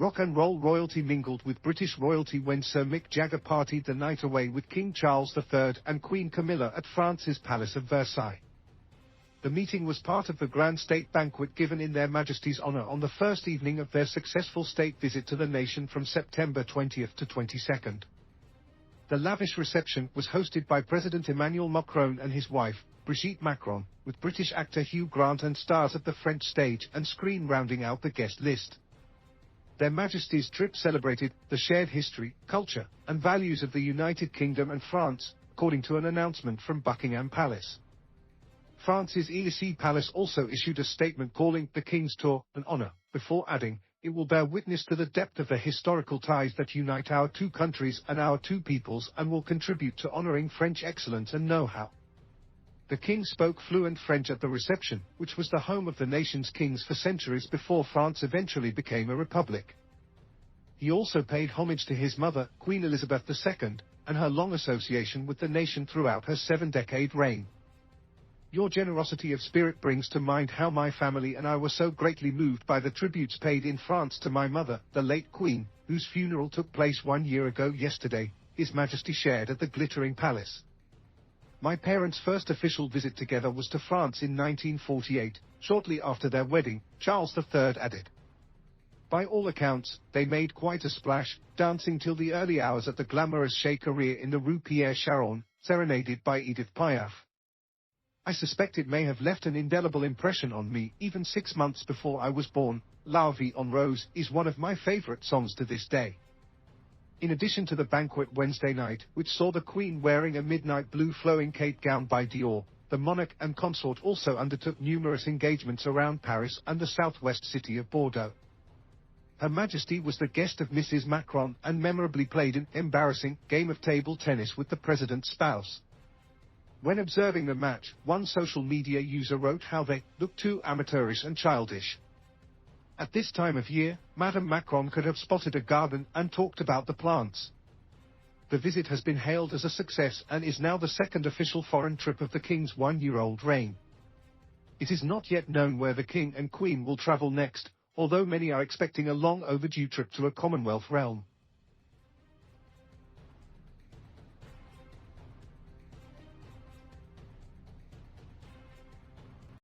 Rock and roll royalty mingled with British royalty when Sir Mick Jagger partied the night away with King Charles III and Queen Camilla at France's Palace of Versailles. The meeting was part of the grand state banquet given in Their Majesty's honour on the first evening of their successful state visit to the nation from September 20th to 22nd. The lavish reception was hosted by President Emmanuel Macron and his wife, Brigitte Macron, with British actor Hugh Grant and stars of the French stage and screen rounding out the guest list. Their Majesty's trip celebrated the shared history, culture, and values of the United Kingdom and France, according to an announcement from Buckingham Palace. France's Élysée Palace also issued a statement calling the King's tour an honour, before adding, "It will bear witness to the depth of the historical ties that unite our two countries and our two peoples and will contribute to honouring French excellence and know-how." The King spoke fluent French at the reception, which was the home of the nation's kings for centuries before France eventually became a republic. He also paid homage to his mother, Queen Elizabeth II, and her long association with the nation throughout her 7-decade reign. "Your generosity of spirit brings to mind how my family and I were so greatly moved by the tributes paid in France to my mother, the late Queen, whose funeral took place 1 year ago yesterday," His Majesty shared at the glittering palace. "My parents' first official visit together was to France in 1948, shortly after their wedding," Charles III added. "By all accounts, they made quite a splash, dancing till the early hours at the glamorous Chez Carrère in the Rue Pierre Charon, serenaded by Edith Piaf. I suspect it may have left an indelible impression on me even 6 months before I was born. La Vie en Rose is one of my favorite songs to this day." In addition to the banquet Wednesday night, which saw the Queen wearing a midnight blue flowing cape gown by Dior, the monarch and consort also undertook numerous engagements around Paris and the southwest city of Bordeaux. Her Majesty was the guest of Mrs. Macron and memorably played an embarrassing game of table tennis with the president's spouse. When observing the match, one social media user wrote how they looked too amateurish and childish. At this time of year, Madame Macron could have spotted a garden and talked about the plants. The visit has been hailed as a success and is now the second official foreign trip of the King's 1-year-old reign. It is not yet known where the King and Queen will travel next, although many are expecting a long overdue trip to a Commonwealth realm.